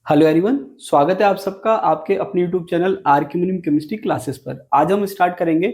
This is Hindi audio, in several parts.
हेलो एवरीवन, स्वागत है आप सबका आपके अपने यूट्यूब चैनल आर क्यूमिनियम केमिस्ट्री क्लासेस पर। आज हम स्टार्ट करेंगे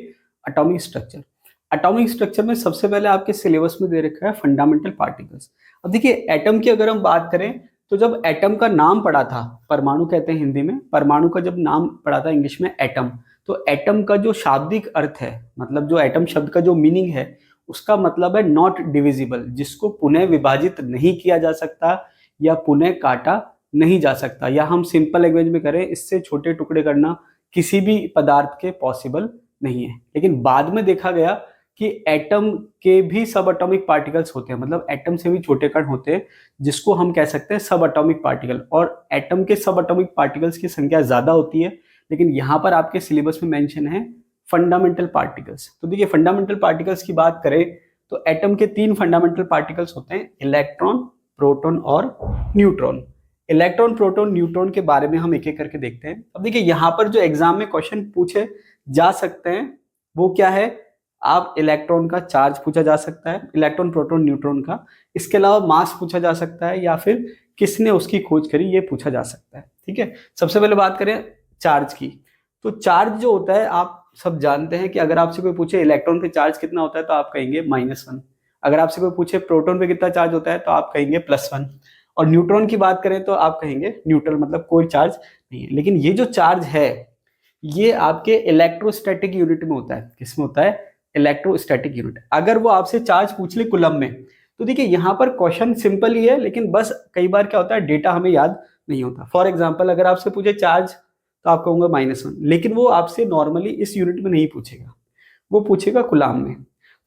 एटॉमिक स्ट्रक्चर। एटॉमिक स्ट्रक्चर में सबसे पहले आपके सिलेबस में दे रखा है फंडामेंटल पार्टिकल्स। अब देखिए, एटम की अगर हम बात करें तो जब एटम का नाम पड़ा था, परमाणु कहते हैं हिंदी में, परमाणु का जब नाम पड़ा था इंग्लिश में एटम, तो एटम का जो शाब्दिक अर्थ है, मतलब जो एटम शब्द का जो मीनिंग है, उसका मतलब है नॉट डिविजिबल, जिसको पुनः विभाजित नहीं किया जा सकता या पुनः काटा नहीं जा सकता, या हम सिंपल लैंग्वेज में करें, इससे छोटे टुकड़े करना किसी भी पदार्थ के पॉसिबल नहीं है। लेकिन बाद में देखा गया कि एटम के भी सब एटॉमिक पार्टिकल्स होते हैं, मतलब एटम से भी छोटे कण होते हैं, जिसको हम कह सकते हैं सब एटॉमिक पार्टिकल। और एटम के सब एटॉमिक पार्टिकल्स की संख्या ज्यादा होती है, लेकिन यहाँ पर आपके सिलेबस में मेंशन है फंडामेंटल पार्टिकल्स। तो देखिए, फंडामेंटल पार्टिकल्स की बात करें तो एटम के 3 फंडामेंटल पार्टिकल्स होते हैं, इलेक्ट्रॉन, प्रोटॉन और न्यूट्रॉन। इलेक्ट्रॉन, प्रोटॉन, न्यूट्रॉन के बारे में हम एक एक करके देखते हैं। अब देखिए, यहाँ पर जो एग्जाम में क्वेश्चन पूछे जा सकते हैं वो क्या है, आप इलेक्ट्रॉन का चार्ज पूछा जा सकता है, इलेक्ट्रॉन, प्रोटॉन, न्यूट्रॉन का। इसके अलावा मास पूछा जा सकता है, या फिर किसने उसकी खोज करी ये पूछा जा सकता है। ठीक है, सबसे पहले बात करें चार्ज की। तो चार्ज जो होता है, आप सब जानते हैं कि अगर आपसे कोई पूछे इलेक्ट्रॉन पे चार्ज कितना होता है तो आप कहेंगे -1। अगर आपसे कोई पूछे प्रोटॉन पे कितना चार्ज होता है तो आप कहेंगे +1। और न्यूट्रॉन की बात करें तो आप कहेंगे न्यूट्रल, मतलब कोई चार्ज नहीं है। लेकिन ये जो चार्ज है ये आपके इलेक्ट्रोस्टैटिक यूनिट में होता है। किसमें होता है? Electrostatic unit. अगर वो आपसे चार्ज पूछ ले कूलम में, तो देखिए यहाँ पर क्वेश्चन सिंपल ही है, लेकिन बस कई बार क्या होता है, डेटा हमें याद नहीं होता। फॉर एग्जाम्पल, अगर आपसे पूछे चार्ज तो आप कहूंगा -1, लेकिन वो आपसे नॉर्मली इस यूनिट में नहीं पूछेगा, वो पूछेगा कूलाम में।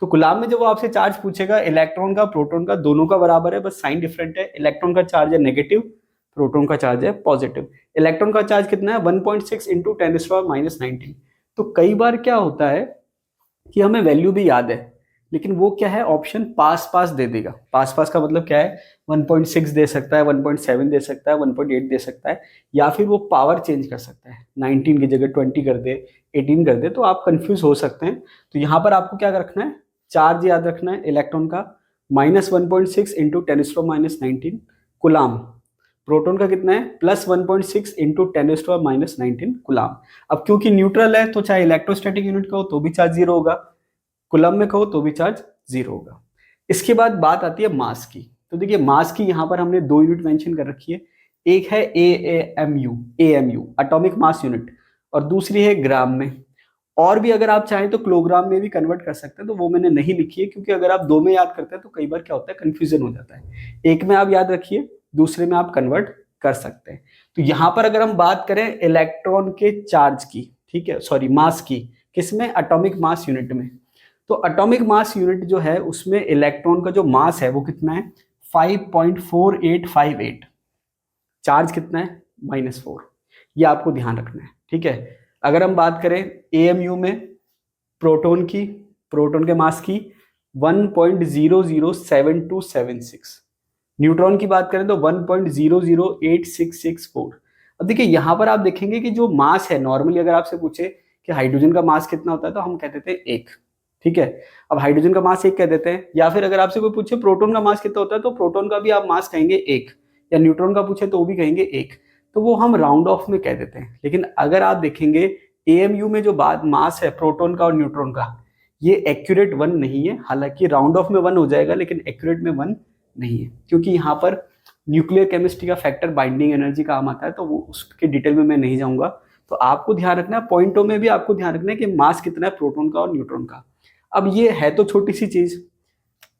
तो कूलाम में जब वो आपसे चार्ज पूछेगा, इलेक्ट्रॉन का, प्रोटॉन का, दोनों का बराबर है, बस साइन डिफरेंट है। इलेक्ट्रॉन का चार्ज है नेगेटिव, प्रोटॉन का चार्ज है पॉजिटिव। इलेक्ट्रॉन का चार्ज कितना है? 1.6 इंटू 10⁻19। तो कई बार क्या होता है कि हमें वैल्यू भी याद है, लेकिन वो क्या है, ऑप्शन पास पास दे देगा। पास पास का मतलब क्या है, 1.6 दे सकता है, 1.7 दे सकता है, 1.8 दे सकता है, या फिर वो पावर चेंज कर सकता है, 19 की जगह 20 कर दे, 18 कर दे, तो आप कंफ्यूज हो सकते हैं। तो यहाँ पर आपको क्या रखना है, चार्ज याद रखना है इलेक्ट्रॉन का -1.6 इंटू 10⁻19 कुलाम। प्रोटॉन का कितना है? +1.6 इंटू 10⁻19 कुलाम। अब क्योंकि न्यूट्रल है तो चाहे इलेक्ट्रोस्टैटिक यूनिट कहो तो भी चार्ज जीरो होगा, कुलम में कहो तो भी चार्ज जीरो होगा। इसके बाद बात आती है मास की। तो देखिए, मास की यहाँ पर हमने 2 यूनिट मेंशन कर रखी है। एक है एएमयू एटॉमिक मास यूनिट, और दूसरी है ग्राम में। और भी अगर आप चाहें तो किलोग्राम में भी कन्वर्ट कर सकते हैं, तो वो मैंने नहीं लिखी है, क्योंकि अगर आप 2 में याद करते हैं तो कई बार क्या होता है, कंफ्यूजन हो जाता है। एक में आप याद रखिए, दूसरे में आप कन्वर्ट कर सकते हैं। तो यहाँ पर अगर हम बात करें इलेक्ट्रॉन के चार्ज की, ठीक है, सॉरी, मास की, किसमें? एटॉमिक मास यूनिट में। तो एटॉमिक मास यूनिट जो है उसमें इलेक्ट्रॉन का जो मास है वो कितना है? 5.4858। चार्ज कितना है? -4। ये आपको ध्यान रखना है, ठीक है। अगर हम बात करें एएमयू में प्रोटॉन की, प्रोटॉन के मास की 1.007276। न्यूट्रॉन की बात करें तो 1.008664। अब देखिए, यहां पर आप देखेंगे कि जो मास है, नॉर्मली अगर आपसे पूछे कि हाइड्रोजन का मास कितना होता है तो हम कह देते हैं 1, ठीक है। अब हाइड्रोजन का मास 1 कह देते हैं, या फिर अगर आपसे कोई पूछे प्रोटॉन का मास कितना होता है तो प्रोटॉन का भी आप मास कहेंगे 1, या न्यूट्रॉन का पूछे तो वो भी कहेंगे 1। तो वो हम राउंड ऑफ में कह देते हैं। लेकिन अगर आप देखेंगे एएमयू में जो बात मास है प्रोटॉन का और न्यूट्रॉन का, ये एक्यूरेट 1 नहीं है। हालांकि राउंड ऑफ में 1 हो जाएगा, लेकिन एक्यूरेट में 1 नहीं है, क्योंकि यहाँ पर न्यूक्लियर केमिस्ट्री का फैक्टर बाइंडिंग एनर्जी काम आता है, तो वो उसके डिटेल में मैं नहीं जाऊंगा। तो आपको ध्यान रखना है, पॉइंटों में भी आपको ध्यान रखना है कि मास कितना है प्रोटॉन का और न्यूट्रॉन का। अब ये है तो छोटी सी चीज,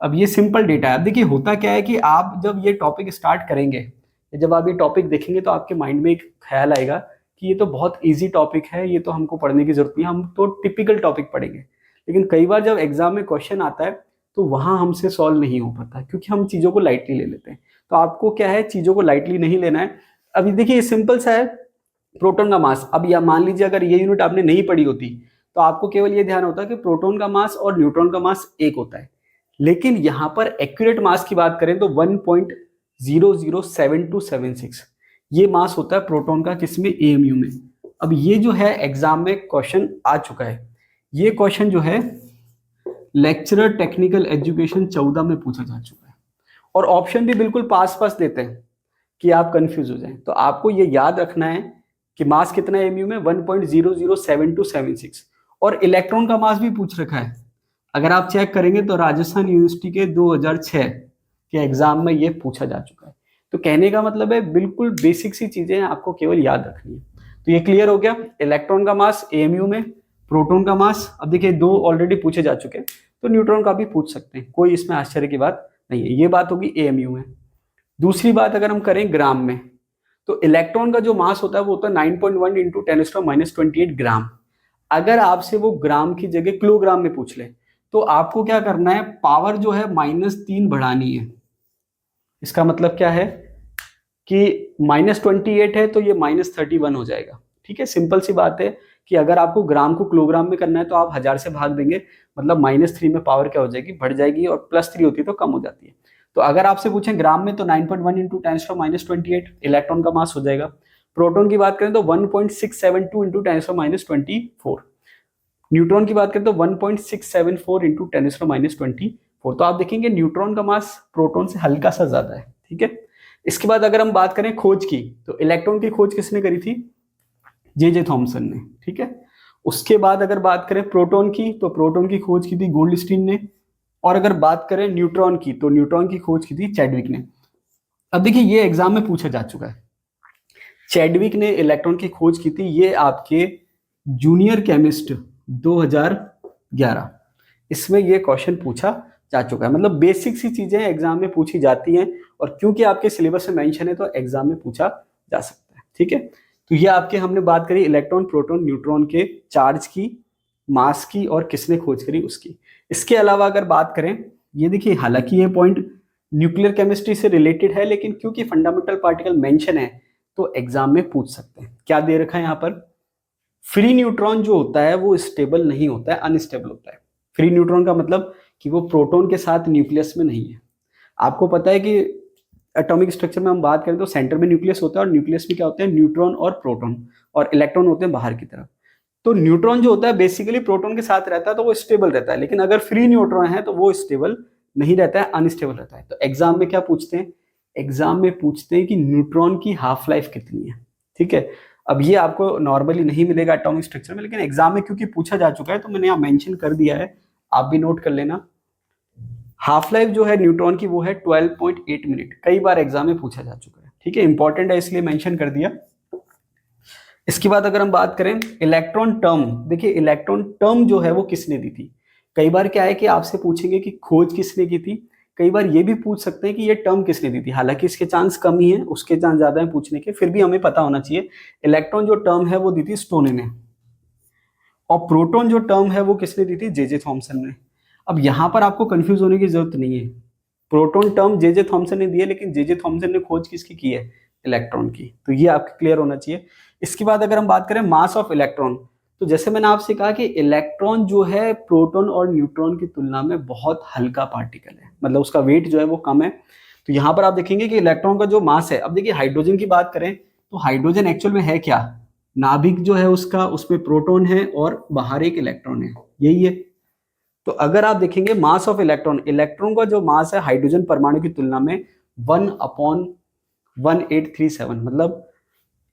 अब ये सिंपल डेटा है। अब देखिए, होता क्या है कि आप जब ये टॉपिक स्टार्ट करेंगे, जब आप ये टॉपिक देखेंगे तो आपके माइंड में एक ख्याल आएगा कि ये तो बहुत ईजी टॉपिक है, ये तो हमको पढ़ने की जरूरत नहीं है, हम तो टिपिकल टॉपिक पढ़ेंगे। लेकिन कई बार जब एग्जाम में क्वेश्चन आता है तो वहां हमसे सॉल्व नहीं हो पाता, क्योंकि हम चीजों को लाइटली ले लेते हैं। तो आपको क्या है, चीजों को लाइटली नहीं लेना है। अभी देखिए, सिंपल सा है, प्रोटॉन का मास। अब या मान लीजिए अगर ये यूनिट आपने नहीं पढ़ी होती तो आपको केवल ये ध्यान होता है कि प्रोटॉन का मास और न्यूट्रॉन का मास 1 होता है। लेकिन यहां पर एक्यूरेट मास की बात करें तो 1.007276 ये मास होता है प्रोटॉन का, किसमें? एएमयू में। अब ये जो है एग्जाम में क्वेश्चन आ चुका है। ये क्वेश्चन जो है लेक्चरर टेक्निकल एजुकेशन 14 में पूछा जा चुका है, और ऑप्शन भी बिल्कुल पास पास देते हैं। कि आप कंफ्यूज हो जाएं। तो आपको ये याद रखना है कि मास कितना है एमयू में, 1.007276। और इलेक्ट्रॉन का मास भी पूछ रखा है। अगर आप चेक करेंगे तो राजस्थान यूनिवर्सिटी के 2006 के एग्जाम में ये पूछा जा चुका है। तो कहने का मतलब है बिल्कुल बेसिक सी चीजें आपको केवल याद रखनी है। तो ये क्लियर हो गया, इलेक्ट्रॉन का मास एएमयू में, प्रोटॉन का मास, अब देखिए दो ऑलरेडी पूछे जा चुके हैं, तो न्यूट्रॉन का भी पूछ सकते हैं, कोई इसमें आश्चर्य की बात नहीं है। ये बात होगी एएमयू में। दूसरी बात अगर हम करें ग्राम में, तो इलेक्ट्रॉन का जो मास होता है वो होता है 9.1 इंटू 10⁻28 ग्राम। अगर आपसे वो ग्राम की जगह किलोग्राम में पूछ ले, तो आपको क्या करना है, पावर जो है -3 बढ़ानी है। इसका मतलब क्या है कि -28 है तो ये -31 हो जाएगा। ठीक है, सिंपल सी बात है कि अगर आपको ग्राम को किलोग्राम में करना है तो आप 1000 से भाग देंगे, मतलब -3 में पावर क्या हो जाएगी, बढ़ जाएगी, और +3 होती है तो कम हो जाती है। तो अगर आपसे पूछें ग्राम में तो 9.1 इंटू 10⁻28 इलेक्ट्रॉन का मास हो जाएगा। प्रोटॉन की बात करें तो 1.672 इंटू 10⁻24। न्यूट्रॉन की बात करें तो 1.674 इंटू 10⁻24। तो आप देखेंगे न्यूट्रॉन का मास प्रोटॉन से हल्का सा ज्यादा है। ठीक है, इसके बाद अगर हम बात करें खोज की, तो इलेक्ट्रॉन की खोज किसने करी थी, जे थॉमसन ने। ठीक है, उसके बाद अगर बात करें प्रोटॉन की, तो प्रोटॉन की खोज की थी गोल्डस्टीन ने। और अगर बात करें न्यूट्रॉन की, तो न्यूट्रॉन की खोज की थी चैडविक ने। अब देखिए ये एग्जाम में पूछा जा चुका है, चैडविक ने इलेक्ट्रॉन की खोज की थी, ये आपके जूनियर केमिस्ट 2011, इसमें ये क्वेश्चन पूछा जा चुका है। मतलब बेसिक सी चीजें एग्जाम में पूछी जाती हैं, और क्योंकि आपके सिलेबस में मेंशन है तो एग्जाम में पूछा जा सकता है। ठीक है, तो ये आपके हमने बात करी इलेक्ट्रॉन, प्रोटॉन, न्यूट्रॉन के चार्ज की, मास की, और किसने खोज करी उसकी। इसके अलावा अगर बात करें, ये देखिए हालांकि ये पॉइंट न्यूक्लियर केमिस्ट्री से रिलेटेड है, लेकिन क्योंकि फंडामेंटल पार्टिकल मेंशन है तो एग्जाम में पूछ सकते हैं। क्या दे रखा है यहाँ पर, फ्री न्यूट्रॉन जो होता है वो स्टेबल नहीं होता है, अनस्टेबल होता है। फ्री न्यूट्रॉन का मतलब कि वो प्रोटॉन के साथ न्यूक्लियस में नहीं है। आपको पता है कि एटॉमिक स्ट्रक्चर में हम बात करें तो सेंटर में न्यूक्लियस होता है, और न्यूक्लियस में क्या होते हैं, न्यूट्रॉन और प्रोटॉन, और इलेक्ट्रॉन होते हैं बाहर की तरफ। तो न्यूट्रॉन जो होता है बेसिकली प्रोटॉन के साथ रहता है तो वो स्टेबल रहता है, लेकिन अगर फ्री न्यूट्रॉन है तो वो स्टेबल नहीं रहता है, अनस्टेबल रहता है। तो एग्जाम में क्या पूछते हैं, एग्जाम में पूछते हैं कि न्यूट्रॉन की हाफ लाइफ कितनी है। ठीक है, अब ये आपको नॉर्मली नहीं मिलेगा एटॉमिक स्ट्रक्चर में, लेकिन एग्जाम में क्योंकि पूछा जा चुका है तो मैंने यहाँ मेंशन कर दिया है, आप भी नोट कर लेना। हाफ लाइफ जो है न्यूट्रॉन की वो है 12.8 मिनट, कई बार एग्जाम में पूछा जा चुका है। ठीक है, इंपॉर्टेंट है इसलिए मेंशन कर दिया। इसके बाद अगर हम बात करें इलेक्ट्रॉन टर्म, देखिए इलेक्ट्रॉन टर्म जो है वो किसने दी थी। कई बार क्या है कि आपसे पूछेंगे कि खोज किसने की थी, कई बार ये भी पूछ सकते हैं कि ये टर्म किसने दी थी। हालांकि इसके चांस कम ही है, उसके चांस ज्यादा है पूछने के, फिर भी हमें पता होना चाहिए। इलेक्ट्रॉन जो टर्म है वो दी थी स्टोने ने, और प्रोटॉन जो टर्म है वो किसने दी थी, जे थॉमसन ने। अब यहां पर आपको कंफ्यूज होने की जरूरत नहीं है, प्रोटॉन टर्म जे थॉमसन ने दी है, लेकिन जे थॉमसन ने खोज किसकी की है, इलेक्ट्रॉन की। तो ये आपको क्लियर होना चाहिए। इसके बाद अगर हम बात करें मास ऑफ इलेक्ट्रॉन, तो जैसे मैंने आपसे कहा कि इलेक्ट्रॉन जो है प्रोटॉन और न्यूट्रॉन की तुलना में बहुत हल्का पार्टिकल है, मतलब उसका वेट जो है वो कम है। तो यहाँ पर आप देखेंगे कि इलेक्ट्रॉन का जो मास है, अब देखिए हाइड्रोजन की बात करें तो हाइड्रोजन एक्चुअल में है क्या, नाभिक जो है उसका, उसमें प्रोटॉन है और बाहर एक इलेक्ट्रॉन है, यही है। तो अगर आप देखेंगे मास ऑफ इलेक्ट्रॉन, इलेक्ट्रॉन का जो मास है हाइड्रोजन परमाणु की तुलना में 1/1837, मतलब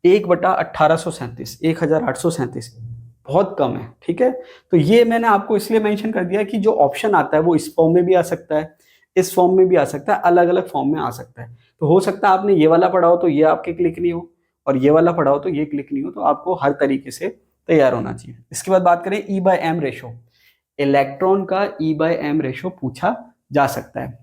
1/1837, 1837, बहुत कम है। ठीक है, तो ये मैंने आपको इसलिए मेंशन कर दिया कि जो ऑप्शन आता है वो इस फॉर्म में भी आ सकता है, इस फॉर्म में भी आ सकता है, अलग अलग फॉर्म में आ सकता है। तो हो सकता है आपने ये वाला पढ़ा हो तो ये आपके क्लिक नहीं हो, और ये वाला पढ़ा हो तो ये क्लिक नहीं हो, तो आपको हर तरीके से तैयार होना चाहिए। इसके बाद बात करें E/m रेशो, इलेक्ट्रॉन का E/m रेशो पूछा जा सकता है।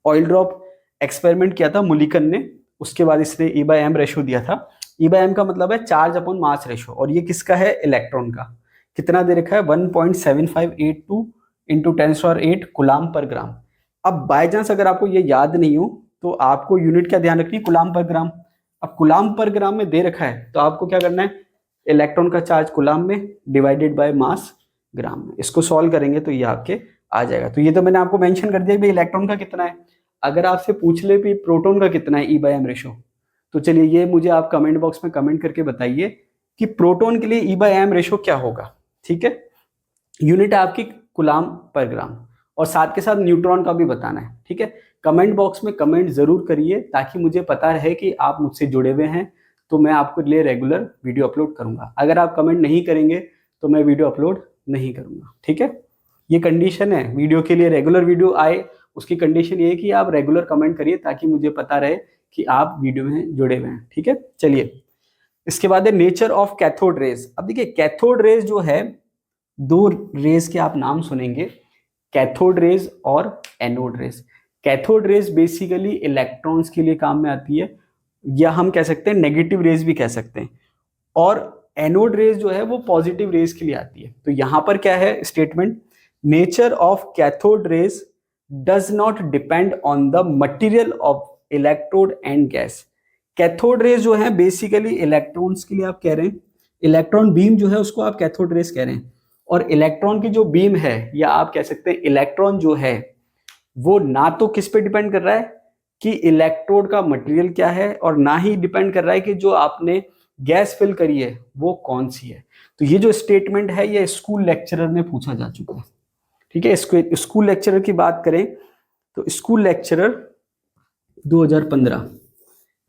ऑयल ड्रॉप एक्सपेरिमेंट किया था मुलिकन ने, उसके बाद इसने E/m रेशो दिया था। E/m का मतलब है चार्ज अपॉन मास रेशो, और ये किसका है, इलेक्ट्रॉन का। कितना दे रखा है, 1.7582 इंटू 10⁸ कुलाम पर ग्राम। अब बाय चांस अगर आपको ये याद नहीं हो तो आपको यूनिट क्या ध्यान रखनी है, कुलाम पर ग्राम। अब कुलाम पर ग्राम में दे रखा है तो आपको क्या करना है, इलेक्ट्रॉन का चार्ज कुलाम में डिवाइडेड बाय मास ग्राम में, इसको सॉल्व करेंगे तो ये आपके आ जाएगा। तो ये तो मैंने आपको मेंशन कर दिया कि इलेक्ट्रॉन का कितना है। अगर आपसे पूछ ले भी प्रोटॉन का कितना है E/m रेशो, तो चलिए ये मुझे आप कमेंट बॉक्स में कमेंट करके बताइए कि प्रोटॉन के लिए E/m रेशो क्या होगा। ठीक है, यूनिट है आपकी कुलाम पर ग्राम, और साथ के साथ न्यूट्रॉन का भी बताना है। ठीक है, कमेंट बॉक्स में कमेंट जरूर करिए ताकि मुझे पता रहे कि आप मुझसे जुड़े हुए हैं, तो मैं आपके लिए रेगुलर वीडियो अपलोड करूंगा। अगर आप कमेंट नहीं करेंगे तो मैं वीडियो अपलोड नहीं करूंगा, ठीक है। ये कंडीशन है वीडियो के लिए, रेगुलर वीडियो आए उसकी कंडीशन ये है कि आप रेगुलर कमेंट करिए ताकि मुझे पता रहे कि आप वीडियो में जुड़े हुए हैं, ठीक है। चलिए, इसके बाद है नेचर ऑफ कैथोड रेज। अब देखिए कैथोड रेज जो है, दो रेज के आप नाम सुनेंगे, कैथोड रेज और anode rays. Cathode rays basically electrons के लिए काम में आती है, या हम कह सकते हैं नेगेटिव रेज भी कह सकते हैं, और एनोड रेज जो है वो पॉजिटिव रेज के लिए आती है। तो यहां पर क्या है statement, nature of cathode rays does not depend on the material of electrode and gas. Cathode rays जो है बेसिकली इलेक्ट्रॉन्स के लिए आप कह रहे हैं, इलेक्ट्रॉन बीम जो है उसको आप कैथोड रेज कह रहे हैं, और इलेक्ट्रॉन की जो बीम है, या आप कह सकते हैं इलेक्ट्रॉन जो है, वो ना तो किस पे डिपेंड कर रहा है कि इलेक्ट्रोड का मटेरियल क्या है, और ना ही डिपेंड कर रहा है कि जो आपने गैस फिल करी है वो कौन सी है। तो ये जो स्टेटमेंट है ये स्कूल लेक्चरर में पूछा जा चुका है, ठीक है। स्कूल लेक्चरर की बात करें तो स्कूल लेक्चरर 2015,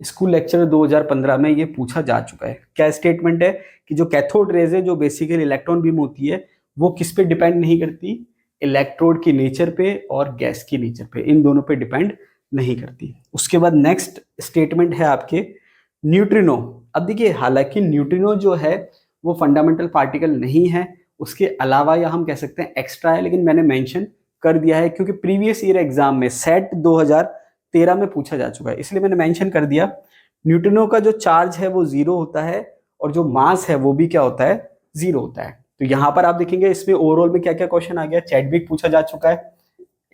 स्कूल लेक्चरर 2015 में ये पूछा जा चुका है। क्या स्टेटमेंट है कि जो कैथोड रेज है, जो बेसिकली इलेक्ट्रॉन बीम होती है, वो किस पे डिपेंड नहीं करती, इलेक्ट्रोड की नेचर पे और गैस की नेचर पे, इन दोनों पे डिपेंड नहीं करती। उसके बाद नेक्स्ट स्टेटमेंट है आपके न्यूट्रिनो। अब देखिए हालांकि न्यूट्रिनो जो है वो फंडामेंटल पार्टिकल नहीं है, उसके अलावा या हम कह सकते हैं एक्स्ट्रा है, लेकिन मैंने मेंशन कर दिया है क्योंकि प्रीवियस ईयर एग्जाम में सेट 2013 में पूछा जा चुका है, इसलिए मैंने मेंशन कर दिया। न्यूट्रिनो का जो चार्ज है वो 0 होता है, और जो मास है वो भी क्या होता है, 0 होता है। तो यहाँ पर आप देखेंगे इसमें ओवरऑल में क्या क्या क्वेश्चन आ गया, चैडविक पूछा जा चुका है,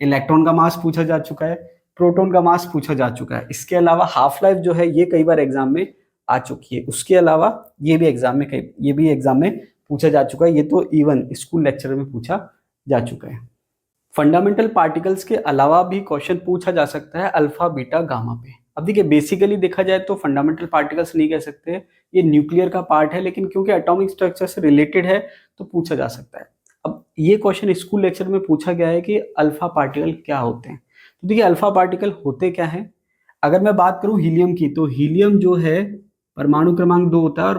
इलेक्ट्रॉन का मास पूछा जा चुका है, प्रोटॉन का मास पूछा जा चुका है। इसके अलावा हाफ लाइफ जो है ये कई बार एग्जाम में आ चुकी है, उसके अलावा ये भी एग्जाम में पूछा जा चुका है, ये तो इवन स्कूल लेक्चर में पूछा जा चुका है। फंडामेंटल पार्टिकल्स के अलावा भी क्वेश्चन पूछा जा सकता है अल्फा बीटा गामा पे। अब देखिए बेसिकली देखा जाए तो फंडामेंटल पार्टिकल्स नहीं कह सकते, ये न्यूक्लियर का पार्ट है, लेकिन क्योंकि एटॉमिक स्ट्रक्चर से रिलेटेड है तो पूछा जा सकता है। अब ये क्वेश्चन स्कूल लेक्चर में पूछा गया है कि अल्फा पार्टिकल क्या होते हैं। तो देखिए अल्फा पार्टिकल होते क्या है, अगर मैं बात करूं हीलियम की, तो हीलियम जो है परमाणु क्रमांक 2 होता है और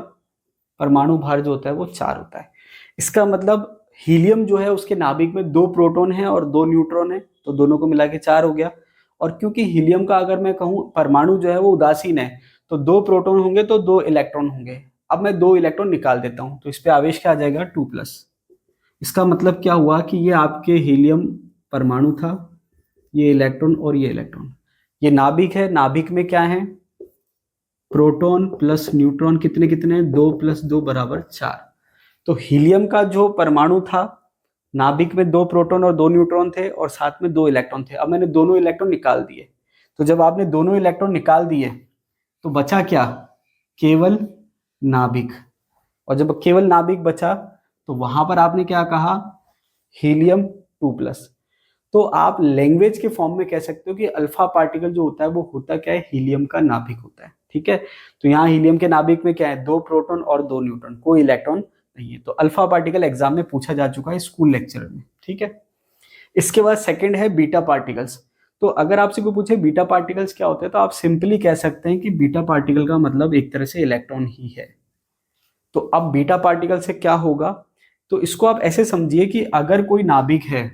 परमाणु भार जो होता है वो 4 होता है। इसका मतलब हीलियम जो है उसके नाभिक में 2 प्रोटॉन है और 2 न्यूट्रॉन है, तो दोनों को मिला के 4 हो गया। और क्योंकि हीलियम का अगर मैं कहूं परमाणु जो है वो उदासीन है, तो 2 प्रोटॉन होंगे तो 2 इलेक्ट्रॉन होंगे। अब मैं 2 इलेक्ट्रॉन निकाल देता हूं तो इस पे आवेश क्या आ जाएगा, 2+। इसका मतलब क्या हुआ कि ये आपके हीलियम परमाणु था, ये इलेक्ट्रॉन और ये इलेक्ट्रॉन, ये नाभिक है, नाभिक में क्या है, प्रोटॉन प्लस न्यूट्रॉन, कितने कितने, 2 + 2 = 4। तो हीलियम का जो परमाणु था, नाभिक में 2 प्रोटॉन और 2 न्यूट्रॉन थे और साथ में 2 इलेक्ट्रॉन थे। अब मैंने दोनों इलेक्ट्रॉन निकाल दिए, तो जब आपने दोनों इलेक्ट्रॉन निकाल दिए तो बचा क्या, केवल नाभिक। और जब केवल नाभिक बचा तो वहां पर आपने क्या कहा, हीलियम 2+। तो आप लैंग्वेज के फॉर्म में कह सकते हो कि अल्फा पार्टिकल जो होता है वो होता क्या है, हीलियम का नाभिक होता है, ठीक है। तो यहाँ हीलियम के नाभिक में क्या है, 2 प्रोटॉन और 2 न्यूट्रॉन, कोई इलेक्ट्रॉन नहीं है। तो अल्फा पार्टिकल एग्जाम में पूछा जा चुका है स्कूल लेक्चर में, ठीक है। इसके बाद सेकंड है बीटा पार्टिकल्स। तो अगर आपसे कोई पूछे बीटा पार्टिकल्स क्या होते हैं, तो आप सिंपली कह सकते हैं कि बीटा पार्टिकल का मतलब एक तरह से इलेक्ट्रॉन ही है। तो अब बीटा पार्टिकल से क्या होगा, तो इसको आप ऐसे समझिए कि अगर कोई नाभिक है,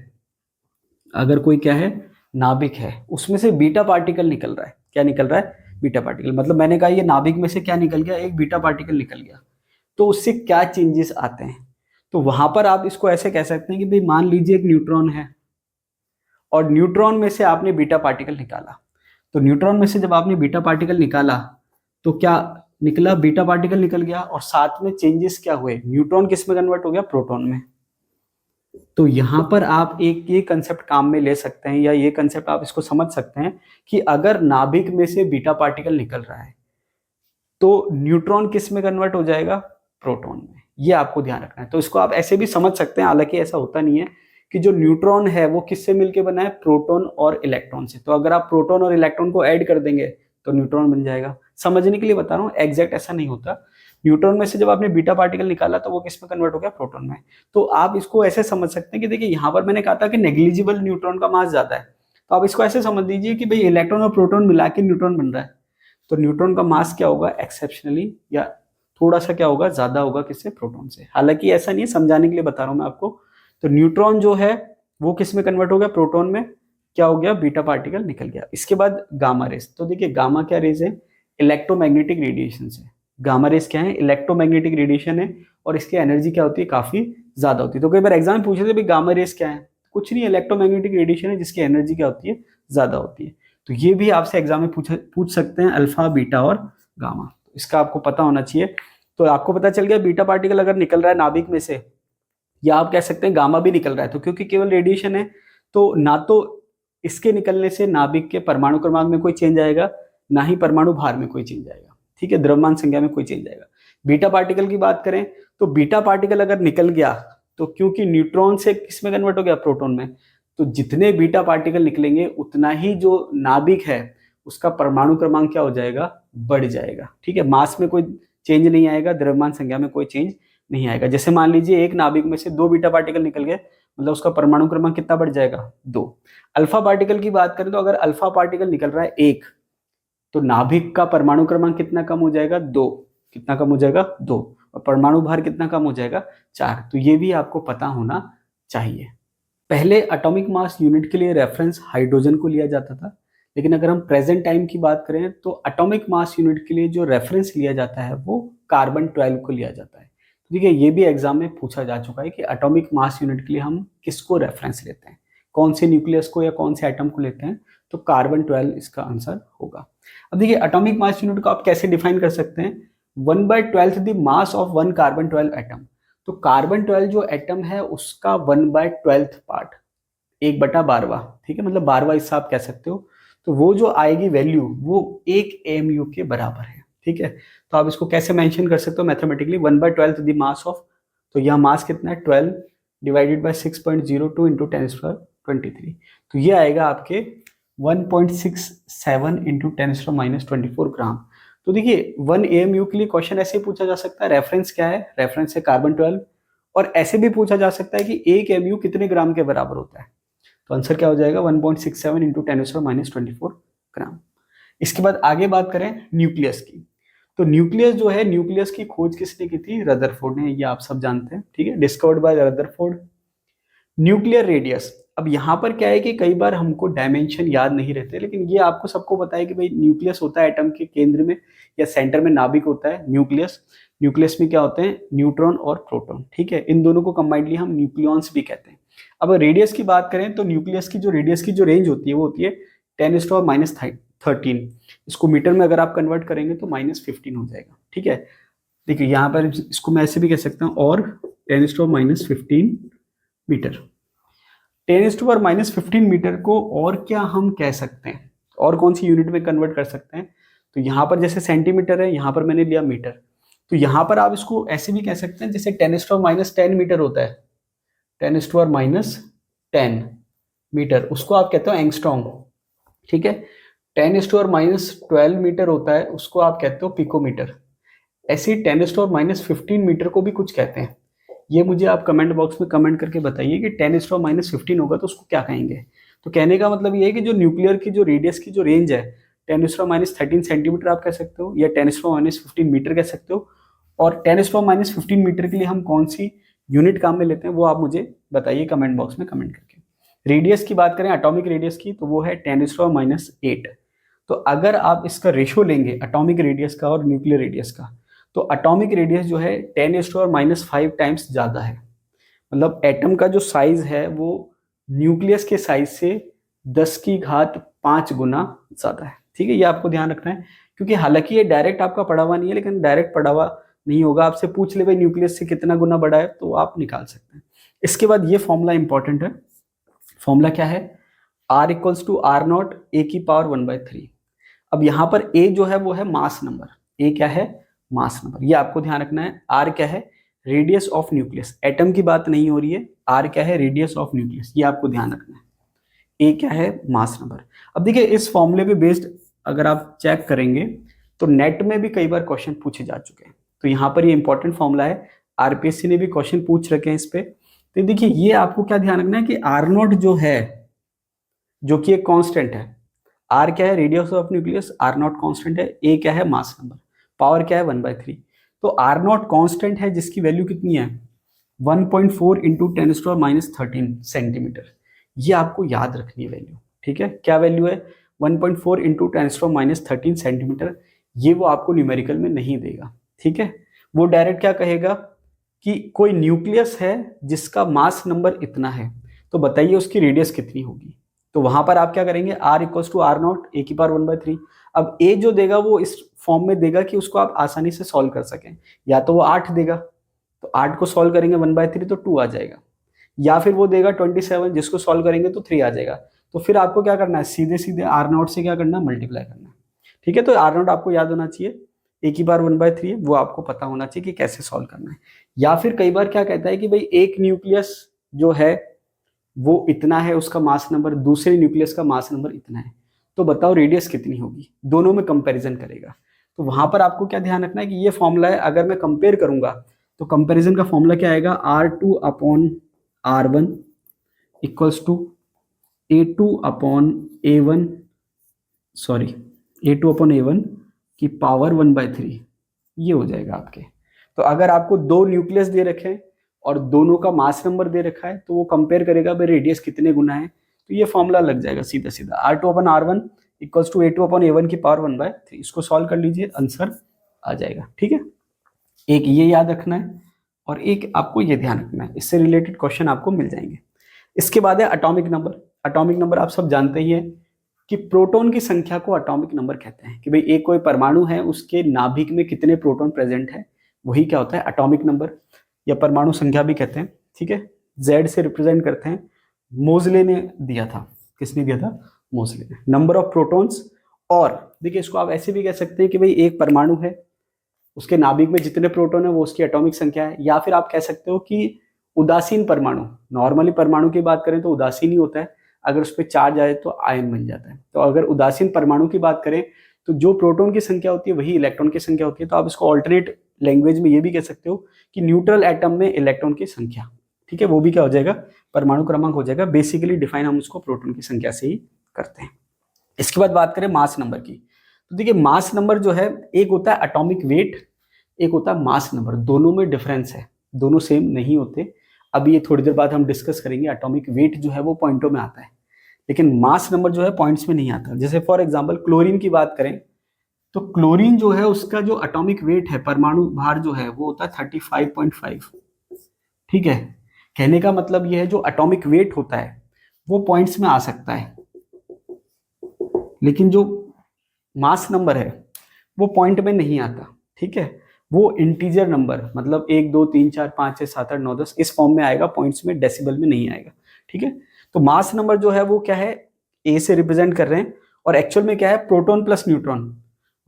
अगर कोई क्या है, नाभिक है, उसमें से बीटा पार्टिकल निकल रहा है। क्या निकल रहा है, बीटा पार्टिकल। मतलब मैंने कहा ये नाभिक में से क्या निकल गया, एक बीटा पार्टिकल निकल गया, तो उससे क्या चेंजेस आते हैं। तो वहां पर आप इसको ऐसे कह सकते हैं कि भाई मान लीजिए एक न्यूट्रॉन है और न्यूट्रॉन में से आपने बीटा पार्टिकल निकाला, तो न्यूट्रॉन में से जब आपने बीटा पार्टिकल निकाला तो क्या निकला, बीटा पार्टिकल निकल गया, और साथ में चेंजेस क्या हुए, न्यूट्रॉन किस में कन्वर्ट हो गया, प्रोटॉन में। तो यहां पर आप एक ये कंसेप्ट काम में ले सकते हैं, या ये कंसेप्ट आप इसको समझ सकते हैं कि अगर नाभिक में से बीटा पार्टिकल निकल रहा है तो न्यूट्रॉन किस में कन्वर्ट हो जाएगा, प्रोटॉन में। ये आपको ध्यान रखना है। तो इसको आप ऐसे भी समझ सकते हैं, हालांकि ऐसा होता नहीं है, कि जो न्यूट्रॉन है वो किससे मिलके बना है, प्रोटॉन और इलेक्ट्रॉन से। तो अगर आप प्रोटॉन और इलेक्ट्रॉन को ऐड कर देंगे तो न्यूट्रॉन बन जाएगा। समझने के लिए बता रहा हूँ, एग्जैक्ट ऐसा नहीं होता। न्यूट्रॉन में से जब आपने बीटा पार्टिकल निकाला तो वो किस में कन्वर्ट हो गया, प्रोटॉन में। तो आप इसको ऐसे समझ सकते हैं कि देखिए यहाँ पर मैंने कहा था कि नेग्लिजिबल न्यूट्रॉन का मास ज्यादा है, तो आप इसको ऐसे समझ लीजिए कि भाई इलेक्ट्रॉन और प्रोटॉन मिला के न्यूट्रॉन बन रहा है, तो न्यूट्रॉन का मास क्या होगा, एक्सेप्शनली या थोड़ा सा क्या होगा, ज्यादा होगा किससे, प्रोटॉन से। हालांकि ऐसा नहीं है, समझाने के लिए बता रहा हूं मैं आपको। तो न्यूट्रॉन जो है वो किस में कन्वर्ट हो गया, प्रोटॉन में, क्या हो गया, बीटा पार्टिकल निकल गया। इसके बाद गामा रेस, तो देखिए गामा क्या रेज है, इलेक्ट्रोमैग्नेटिक रेडिएशन से। गामा रेस क्या है, इलेक्ट्रोमैग्नेटिक रेडिएशन है, और इसकी एनर्जी क्या होती है, काफी ज्यादा होती है। तो कई बार एग्जाम पूछे थे भाई गामा रेस क्या है, कुछ नहीं, इलेक्ट्रोमैग्नेटिक रेडिएशन है जिसकी एनर्जी क्या होती है, ज्यादा होती है। तो ये भी आपसे एग्जाम में पूछ सकते हैं, अल्फा, बीटा और गामा, तो इसका आपको पता होना चाहिए। तो आपको पता चल गया बीटा पार्टिकल अगर निकल रहा है नाभिक में से, या आप कह सकते हैं गामा भी निकल रहा है, तो क्योंकि केवल रेडिएशन है, तो ना तो इसके निकलने से नाभिक के परमाणु क्रमांक में कोई चेंज आएगा, ना ही परमाणु भार में कोई चेंज आएगा, ठीक है, द्रव्यमान संख्या में कोई चेंज आएगा। बीटा पार्टिकल की बात करें तो बीटा पार्टिकल अगर निकल गया, तो क्योंकि न्यूट्रॉन से किस में कन्वर्ट हो गया, प्रोटॉन में, तो जितने बीटा पार्टिकल निकलेंगे उतना ही जो नाभिक है उसका परमाणु क्रमांक क्या हो जाएगा, बढ़ जाएगा, ठीक है। मास में कोई चेंज नहीं आएगा, द्रव्यमान संख्या में कोई चेंज नहीं आएगा। जैसे मान लीजिए एक नाभिक में से 2 बीटा पार्टिकल निकल गए, मतलब उसका परमाणु क्रमांक कितना बढ़ जाएगा, 2। अल्फा पार्टिकल की बात करें तो अगर अल्फा पार्टिकल निकल रहा है 1, तो नाभिक का परमाणु क्रमांक कितना कम हो जाएगा, 2। कितना कम हो जाएगा, 2। और परमाणु भार कितना कम हो जाएगा, 4। तो ये भी आपको पता होना चाहिए। पहले एटॉमिक मास यूनिट के लिए रेफरेंस हाइड्रोजन को लिया जाता था, लेकिन अगर हम प्रेजेंट टाइम की बात करें तो एटॉमिक मास यूनिट के लिए जो रेफरेंस लिया जाता है वो कार्बन 12 को लिया जाता है। तो देखिए ये भी एग्जाम में पूछा जा चुका है कि एटॉमिक मास यूनिट के लिए हम किसको रेफरेंस लेते हैं, कौन से न्यूक्लियस को या कौन से एटम को लेते हैं, तो कार्बन 12 इसका आंसर होगा। अब देखिए एटॉमिक मास यूनिट को आप कैसे डिफाइन कर सकते हैं, 1/12 the mass of 1 carbon 12 atom. तो कार्बन 12 जो एटम है उसका 1/12 पार्ट, 1/12, ठीक है, मतलब 12वां हिस्सा आप कह सकते हो। तो वो जो आएगी वैल्यू वो 1 AMU के बराबर है, ठीक है। तो आप इसको कैसे मेंशन कर सकते हो मैथमेटिकली, 1/12 द मास ऑफ, तो यह मास कितना है, 12 डिवाइडेड बाय 6.02 इंटू 10⁻23। तो ये आएगा आपके 1.67 इंटू 10⁻24 ग्राम। तो देखिए 1 AMU के लिए क्वेश्चन ऐसे ही पूछा जा सकता है, रेफरेंस क्या है, रेफरेंस है कार्बन 12। और ऐसे भी पूछा जा सकता है कि 1 AMU कितने ग्राम के बराबर होता है, तो आंसर क्या हो जाएगा, 1.67 इंटू 10⁻24 ग्राम। इसके बाद आगे बात करें न्यूक्लियस की, तो न्यूक्लियस जो है, न्यूक्लियस की खोज किसने की थी, रदरफोर्ड ने, ये आप सब जानते हैं, ठीक है, discovered by Rutherford. Nuclear radius, अब यहाँ पर क्या है कि कई बार हमको डायमेंशन याद नहीं रहते, लेकिन ये आपको सबको पता है कि भाई न्यूक्लियस होता है एटम के केंद्र में या सेंटर में, नाभिक होता है न्यूक्लियस। न्यूक्लियस में क्या होते हैं, न्यूट्रॉन और प्रोटॉन, ठीक है, इन दोनों को कंबाइंडली हम न्यूक्लियॉन्स भी कहते हैं। अब रेडियस की बात करें तो न्यूक्लियस की जो रेडियस की जो रेंज होती है वो होती है 10⁻13। इसको मीटर में अगर आप कन्वर्ट करेंगे तो -15 हो जाएगा, ठीक है। देखिए यहाँ पर इसको मैं ऐसे भी कह सकता हूँ, और 10⁻15 मीटर। 10⁻15 मीटर को और क्या हम कह सकते हैं, और कौन सी यूनिट में कन्वर्ट कर सकते हैं, तो यहाँ पर जैसे सेंटीमीटर है, यहाँ पर मैंने लिया मीटर, तो यहाँ पर आप इसको ऐसे भी कह सकते हैं जैसे 10⁻10 मीटर होता है, 10⁻10 मीटर, उसको आप कहते हो एंगस्ट्रॉम, ठीक है। 10⁻12 मीटर होता है, उसको आप कहते हो पिकोमीटर। ऐसे 10⁻15 मीटर को भी कुछ कहते हैं, ये मुझे आप कमेंट बॉक्स में कमेंट करके बताइए कि 10⁻15 होगा तो उसको क्या कहेंगे। तो कहने का मतलब ये है कि जो न्यूक्लियर की जो रेडियस की जो रेंज है 10⁻13 सेंटीमीटर आप कह सकते हो, या 10⁻15 मीटर कह सकते हो। और 10⁻15 मीटर के लिए हम कौन सी यूनिट काम में लेते हैं वो आप मुझे बताइए कमेंट बॉक्स में कमेंट करके। रेडियस की बात करें एटॉमिक रेडियस की, तो वो है 10⁻8। तो अगर आप इसका रेशियो लेंगे एटॉमिक रेडियस का और न्यूक्लियर रेडियस का, तो एटॉमिक रेडियस जो है 10⁻5 टाइम्स ज्यादा है, मतलब एटम का जो साइज है वो न्यूक्लियस के साइज से 10⁵ गुना ज्यादा है, ठीक है, ये आपको ध्यान रखना है। क्योंकि हालांकि ये डायरेक्ट आपका पढ़ा हुआ नहीं है, लेकिन डायरेक्ट पढ़ा हुआ नहीं होगा, आपसे पूछ ले भाई न्यूक्लियस से कितना गुना बड़ा है, तो आप निकाल सकते हैं। इसके बाद ये फॉर्मूला इंपॉर्टेंट है, फॉर्मूला क्या है, R = R0 A⁻1/3। अब यहाँ पर A जो है वो है मास नंबर, A क्या है, मास नंबर, ये आपको ध्यान रखना है। R क्या है, रेडियस ऑफ न्यूक्लियस, एटम की बात नहीं हो रही है, R क्या है, रेडियस ऑफ न्यूक्लियस, ये आपको ध्यान रखना है। A क्या है, मास नंबर। अब देखिए इस फॉर्मूले पे बेस्ड अगर आप चेक करेंगे तो नेट में भी कई बार क्वेश्चन पूछे जा चुके हैं, तो यहाँ पर ये इंपॉर्टेंट फॉर्मूला है, आरपीएससी ने भी क्वेश्चन पूछ रखे हैं इस पे। तो देखिए ये आपको क्या ध्यान रखना है कि R0 जो है जो कि एक कांस्टेंट है। आर क्या है, radius of nucleus, R naught constant है, ए क्या है, मास नंबर, पावर क्या है 1/3। तो आर नॉट कांस्टेंट है जिसकी वैल्यू कितनी है 1.4 इंटू 10⁻13 सेंटीमीटर। ये आपको याद रखनी है वैल्यू, ठीक है। क्या वैल्यू है 1.4 इंटू 10⁻13 सेंटीमीटर। ये वो आपको न्यूमेरिकल में नहीं देगा, ठीक है। वो डायरेक्ट क्या कहेगा कि कोई न्यूक्लियस है जिसका मास नंबर इतना है, तो बताइए उसकी रेडियस कितनी होगी। तो वहां पर आप क्या करेंगे, R equals to R naught A की पावर 1/3। अब ए जो देगा वो इस फॉर्म में देगा कि उसको आप आसानी से सॉल्व कर सकें। या तो वो 8 देगा, तो 8 को सॉल्व करेंगे 1/3 तो 2 आ जाएगा, या फिर वो देगा 27 जिसको सॉल्व करेंगे तो 3 आ जाएगा। तो फिर आपको क्या करना है, सीधे सीधे आर नॉट से क्या करना है, मल्टीप्लाई करना है, ठीक है। तो आर नॉट आपको याद होना चाहिए, ए की बार 1/3 है, वो आपको पता होना चाहिए कि कैसे सॉल्व करना है। या फिर कई बार क्या कहता है कि भाई एक न्यूक्लियस जो है वो इतना है उसका मास नंबर, दूसरे न्यूक्लियस का मास नंबर इतना है, तो बताओ रेडियस कितनी होगी। दोनों में कंपैरिजन करेगा। तो वहां पर आपको क्या ध्यान रखना है कि ये फॉर्मूला है, अगर मैं कंपेयर करूंगा तो कंपैरिजन का फॉर्मूला क्या आएगा, R2/R1 equals to A2/A1, sorry A2/A1 की पावर 1/3, ये हो जाएगा आपके। तो अगर आपको दो न्यूक्लियस दे रखे हैं और दोनों का मास नंबर दे रखा है तो वो कंपेयर करेगा भाई रेडियस कितने गुना है, तो ये फॉर्मूला लग जाएगा सीधा सीधा, R2/R1 इक्वल्स टू A2/A1 की पावर 1/3। इसको सॉल्व कर लीजिए, आंसर आ जाएगा, ठीक है। एक ये याद रखना है और एक आपको ये ध्यान रखना है, इससे रिलेटेड क्वेश्चन आपको मिल जाएंगे। इसके बाद है एटॉमिक नंबर। एटॉमिक नंबर आप सब जानते ही हैं कि प्रोटॉन की संख्या को एटॉमिक नंबर कहते हैं, कि भाई एक कोई परमाणु है उसके नाभिक में कितने प्रोटॉन प्रेजेंट है, वही क्या होता है एटॉमिक नंबर, या परमाणु संख्या भी कहते हैं, ठीक है। जेड से रिप्रेजेंट करते हैं, मोजले ने दिया था, किसने दिया था, मोजले ने, नंबर ऑफ प्रोटॉन्स। और देखिए इसको आप ऐसे भी कह सकते हैं कि भाई एक परमाणु है उसके नाभिक में जितने प्रोटॉन है वो उसकी एटॉमिक संख्या है। या फिर आप कह सकते हो कि उदासीन परमाणु, नॉर्मली परमाणु की बात करें तो उदासीन ही होता है, अगर उस पर चार्ज आए तो आयन बन जाता है। तो अगर उदासीन परमाणु की बात करें तो जो प्रोटॉन की संख्या होती है वही इलेक्ट्रॉन की संख्या होती है। तो आप इसको ऑल्टरनेट लैंग्वेज में ये भी कह सकते हो कि न्यूट्रल एटम में इलेक्ट्रॉन की संख्या, ठीक है, वो भी क्या हो जाएगा, परमाणु क्रमांक हो जाएगा। बेसिकली डिफाइन हम उसको प्रोटॉन की संख्या से ही करते हैं। इसके बाद बात करें मास नंबर की, तो देखिए मास नंबर जो है, एक होता है एटॉमिक वेट, एक होता है मास नंबर, दोनों में डिफरेंस है, दोनों सेम नहीं होते। अभी ये थोड़ी देर बाद हम डिस्कस करेंगे। एटॉमिक वेट जो है वो पॉइंटों में आता है, लेकिन मास नंबर जो है पॉइंट्स में नहीं आता। जैसे फॉर एग्जांपल क्लोरीन की बात करें तो क्लोरीन जो है उसका जो एटॉमिक वेट है, परमाणु भार जो है वो होता है 35.5, ठीक है। कहने का मतलब ये है जो एटॉमिक वेट होता है वो पॉइंट्स में आ सकता है, लेकिन जो मास नंबर है वो पॉइंट में नहीं आता, ठीक है। वो इंटीजर नंबर, मतलब 1 2 3 4 5 6 7 8 9 10 इस फॉर्म में आएगा, पॉइंट्स में, डेसिबल में नहीं आएगा, ठीक है। तो मास नंबर जो है वो क्या है, ए से रिप्रेजेंट कर रहे हैं, और एक्चुअल में क्या है, प्रोटॉन प्लस न्यूट्रॉन,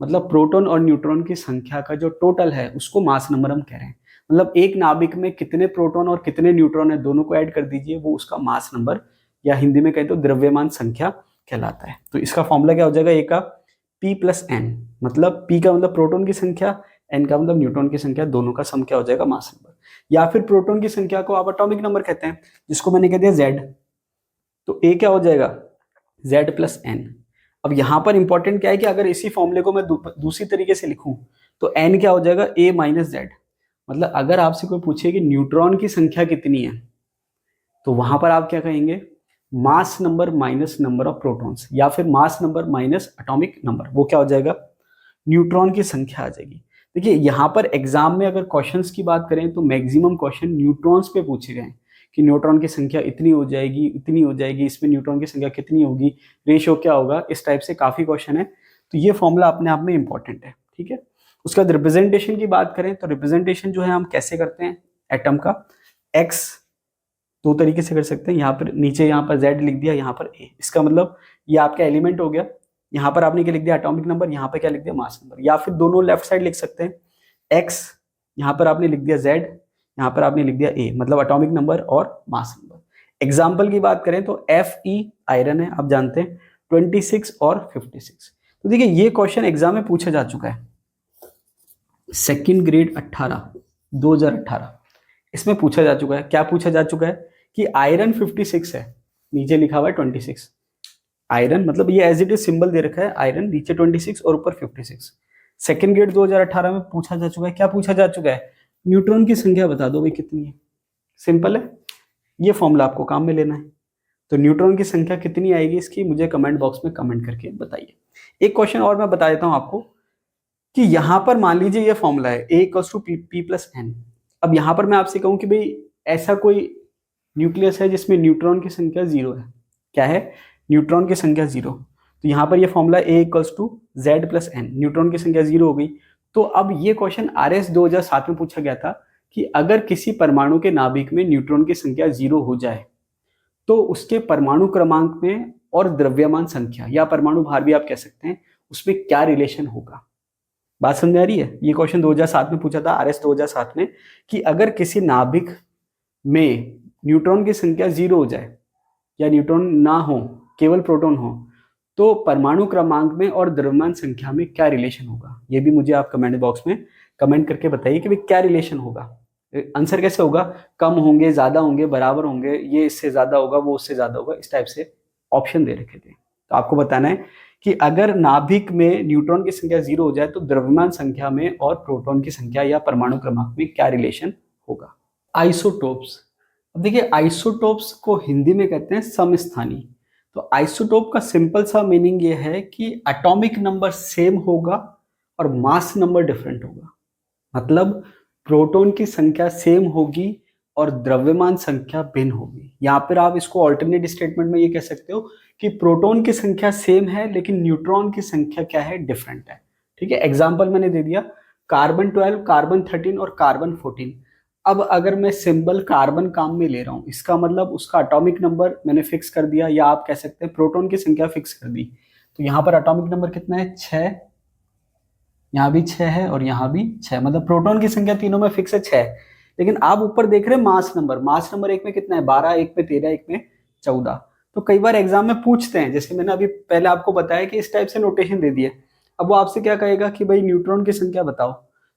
मतलब प्रोटॉन और न्यूट्रॉन की संख्या का जो टोटल है उसको मास नंबर हम कह रहे हैं। मतलब एक नाभिक में कितने प्रोटॉन और कितने न्यूट्रॉन है दोनों को ऐड कर दीजिए, वो उसका मास नंबर, या हिंदी में कहें तो द्रव्यमान संख्या कहलाता है। तो इसका फॉर्मूला क्या हो जाएगा, ए का P+N, मतलब P का मतलब प्रोटॉन की संख्या, N का मतलब न्यूट्रॉन की संख्या, दोनों का सम क्या हो जाएगा, मास नंबर। या फिर प्रोटॉन की संख्या को आप एटॉमिक नंबर कहते हैं, जिसको मैंने कह दिया Z, तो A क्या हो जाएगा, Z+N। अब यहां पर इंपॉर्टेंट क्या है कि अगर इसी फॉर्मूले को मैं दूसरी तरीके से लिखूं तो N क्या हो जाएगा, A-Z। मतलब अगर आपसे कोई पूछे कि न्यूट्रॉन की संख्या कितनी है, तो वहां पर आप क्या कहेंगे, mass number minus number of protons, या फिर mass number minus atomic number, वो क्या हो जाएगा, न्यूट्रॉन की संख्या आ जाएगी। देखिए यहाँ पर एग्जाम में अगर क्वेश्चंस की बात करें तो मैक्सिमम क्वेश्चन न्यूट्रॉन्स पे पूछे गए हैं, कि न्यूट्रॉन की संख्या इतनी हो जाएगी, इतनी हो जाएगी, इसमें न्यूट्रॉन की संख्या कितनी होगी, रेशियो क्या होगा, इस टाइप से काफी क्वेश्चन है। तो ये फॉर्मूला अपने आप में इंपॉर्टेंट है, ठीक है। उसके बाद रिप्रेजेंटेशन की बात करें तो रिप्रेजेंटेशन जो है हम कैसे करते हैं एटम का, एक्स दो तरीके से कर सकते हैं, यहाँ पर नीचे यहाँ पर Z लिख दिया, यहाँ पर A, इसका मतलब ये आपका एलिमेंट हो गया। यहाँ पर आपने क्या लिख दिया, एटॉमिक नंबर, यहाँ पे क्या लिख दिया, मास नंबर। या फिर दोनों लेफ्ट साइड लिख सकते हैं, X यहाँ पर आपने लिख दिया Z, यहाँ पर आपने लिख दिया A, मतलब एटॉमिक नंबर और मास नंबर। एग्जाम्पल की बात करें तो Fe आयरन है, आप जानते हैं, 26 और 56। तो देखिए ये क्वेश्चन एग्जाम में पूछा जा चुका है, सेकेंड ग्रेड 2018, इसमें पूछा जा चुका है। क्या पूछा जा चुका है कि आयरन 56 है, नीचे लिखा हुआ है 26, आयरन, मतलब ये एज इट इज सिंबल दे रखा है आयरन, नीचे 26 और ऊपर 56। सेकेंड ग्रेड 2018 में पूछा जा चुका है, क्या पूछा जा चुका है, न्यूट्रॉन की संख्या बता दो भाई कितनी है। सिंपल है, ये फॉर्मूला आपको काम में लेना है। तो न्यूट्रॉन की संख्या कितनी आएगी इसकी, मुझे कमेंट बॉक्स में कमेंट करके बताइए। एक क्वेश्चन और मैं बता देता हूं आपको कि यहां पर मान लीजिए ये फॉर्मूला है A = P+N। अब यहां पर मैं आपसे कहूं कि भाई ऐसा कोई न्यूक्लियस है जिसमें न्यूट्रॉन की संख्या 0 है, क्या है, न्यूट्रॉन की संख्या 0। तो यहाँ पर ये फॉर्मूला A = Z+N, न्यूट्रॉन की संख्या 0 हो गई। तो अब ये क्वेश्चन RS 2007 में पूछा गया था कि अगर किसी परमाणु के नाभिक में न्यूट्रॉन की संख्या 0 हो जाए तो उसके परमाणु क्रमांक में और द्रव्यमान संख्या या परमाणु भार भी आप कह सकते हैं, उसमें क्या रिलेशन होगा। बात समझ आ रही है। ये क्वेश्चन 2007 में पूछा था RS 2007 में कि अगर किसी नाभिक में न्यूट्रॉन की संख्या 0 हो जाए या न्यूट्रॉन ना हो, केवल प्रोटॉन हो, तो परमाणु क्रमांक में और द्रव्यमान संख्या में क्या रिलेशन होगा। ये भी मुझे आप कमेंट बॉक्स में कमेंट करके बताइए कि भाई क्या रिलेशन होगा। आंसर कैसे होगा, कम होंगे, ज्यादा होंगे, बराबर होंगे, ये इससे ज्यादा होगा, वो उससे ज्यादा होगा, इस टाइप से ऑप्शन दे रखे थे। तो आपको बताना है कि अगर नाभिक में न्यूट्रॉन की संख्या 0 हो जाए तो द्रव्यमान संख्या में और प्रोटॉन की संख्या या परमाणु क्रमांक में क्या रिलेशन होगा। आइसोटोप्स, अब देखिए आइसोटोप्स को हिंदी में कहते हैं समस्थानी। तो आइसोटोप का सिंपल सा मीनिंग ये है कि एटॉमिक नंबर सेम होगा और मास नंबर डिफरेंट होगा। मतलब प्रोटॉन की संख्या सेम होगी और द्रव्यमान संख्या भिन्न होगी। यहाँ पर आप इसको ऑल्टरनेट स्टेटमेंट में ये कह सकते हो कि प्रोटॉन की संख्या सेम है लेकिन न्यूट्रॉन की संख्या क्या है, डिफरेंट है। ठीक है, एग्जाम्पल मैंने दे दिया, कार्बन 12, कार्बन 13 और कार्बन 14। अब अगर मैं सिंबल कार्बन काम में ले रहा हूं, इसका मतलब उसका एटॉमिक नंबर मैंने फिक्स कर दिया, या आप कह सकते हैं प्रोटॉन की संख्या फिक्स कर दी। तो यहाँ पर एटॉमिक नंबर कितना है, 6, यहाँ भी 6 है और यहाँ भी 6, मतलब प्रोटॉन की संख्या तीनों में फिक्स है 6। लेकिन आप ऊपर देख रहे हैं मास नंबर, मास नंबर एक में कितना है, 12, एक में 13, एक में 14। तो कई बार एग्जाम में पूछते हैं, जैसे मैंने अभी पहले आपको बताया कि इस टाइप से नोटेशन दे दिए। अब वो आपसे क्या कहेगा कि भाई न्यूट्रॉन की संख्या बताओ।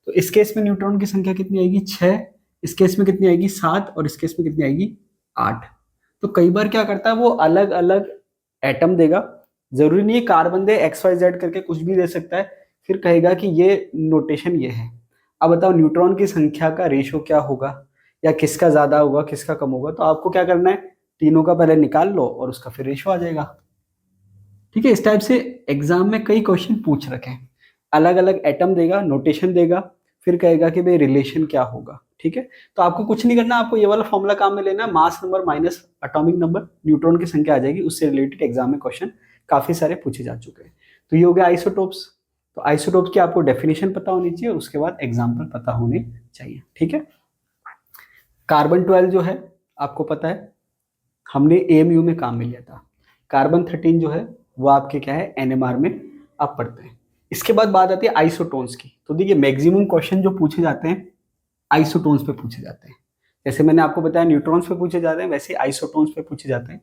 तो इस केस में न्यूट्रॉन की संख्या कितनी आएगी, 6, इस केस में कितनी आएगी, 7, और इस केस में कितनी आएगी, 8। तो कई बार क्या करता है वो अलग अलग एटम देगा, जरूरी नहीं है कार्बन दे, XYZ करके कुछ भी दे सकता है, फिर कहेगा कि ये नोटेशन ये है। अब बताओ न्यूट्रॉन की संख्या का रेशो क्या होगा, या किसका ज्यादा होगा किसका कम होगा। तो आपको क्या करना है, तीनों का पहले निकाल लो और उसका फिर रेशो आ जाएगा। ठीक है, इस टाइप से एग्जाम में कई क्वेश्चन पूछ रखे हैं, अलग अलग एटम देगा, नोटेशन देगा, फिर कहेगा कि भाई रिलेशन क्या होगा। ठीक है, तो आपको कुछ नहीं करना, आपको ये वाला फॉर्मूला काम में लेना है, mass number minus atomic number, neutron की संख्या आ जाएगी, उससे रिलेटेड एग्जाम में क्वेश्चन काफी सारे पूछे जा चुके हैं। तो ये हो गया आइसोटोप्स। तो आइसोटोप्स की आपको डेफिनेशन पता होनी चाहिए, उसके बाद एग्जाम्पल पता होने चाहिए। ठीक है, कार्बन 12 जो है आपको पता है, हमने AMU में काम में लिया था। कार्बन 13 जो है वो आपके क्या है, NMR में आप पढ़ते हैं। इसके बाद बात आती है आइसोटोन्स की। तो देखिए मैक्सिमम क्वेश्चन जो पूछे जाते हैं आइसोटोन्स पे पूछे जाते हैं। जैसे मैंने आपको बताया न्यूट्रॉन्स पे पूछे जाते हैं, वैसे आइसोटोन्स पे पूछे जाते हैं।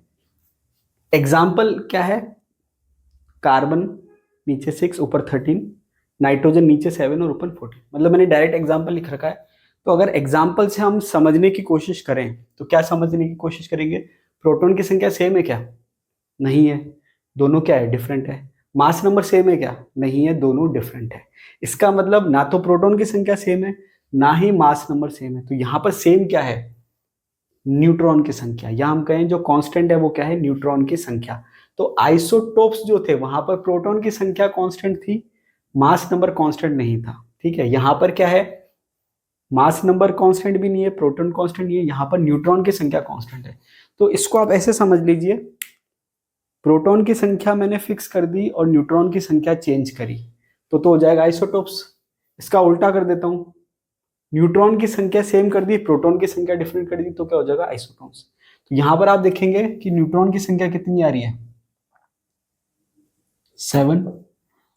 एग्जाम्पल क्या है, कार्बन नीचे 6 ऊपर 13, नाइट्रोजन नीचे 7 और ऊपर 14। मतलब मैंने डायरेक्ट एग्जाम्पल लिख रखा है। तो अगर एग्जाम्पल से हम समझने की कोशिश करें तो क्या समझने की कोशिश करेंगे, प्रोटॉन की संख्या सेम है क्या, नहीं है, दोनों क्या है, डिफरेंट है। मास नंबर सेम है क्या, नहीं है, दोनों डिफरेंट है। इसका मतलब ना तो प्रोटॉन की संख्या सेम है ना ही मास नंबर सेम है। तो यहां पर सेम क्या है, न्यूट्रॉन की संख्या, या हम कहें जो कांस्टेंट है वो क्या है, न्यूट्रॉन की संख्या। तो आइसोटोप्स जो थे वहां पर प्रोटॉन की संख्या कांस्टेंट थी, मास नंबर कांस्टेंट नहीं था। ठीक है, यहां पर क्या है, मास नंबर कांस्टेंट भी नहीं है, प्रोटॉन कांस्टेंट नहीं है, यहां पर न्यूट्रॉन की संख्या कांस्टेंट है। तो इसको आप ऐसे समझ लीजिए, प्रोटॉन की संख्या मैंने फिक्स कर दी और न्यूट्रॉन की संख्या चेंज करी तो हो जाएगा आइसोटोप्स। इसका उल्टा कर देता हूं, न्यूट्रॉन की संख्या सेम कर दी, प्रोटॉन की संख्या डिफरेंट कर दी, तो क्या हो जाएगा, आइसोटोन्स। तो यहां पर आप देखेंगे कि न्यूट्रॉन की संख्या कितनी आ रही है, 7,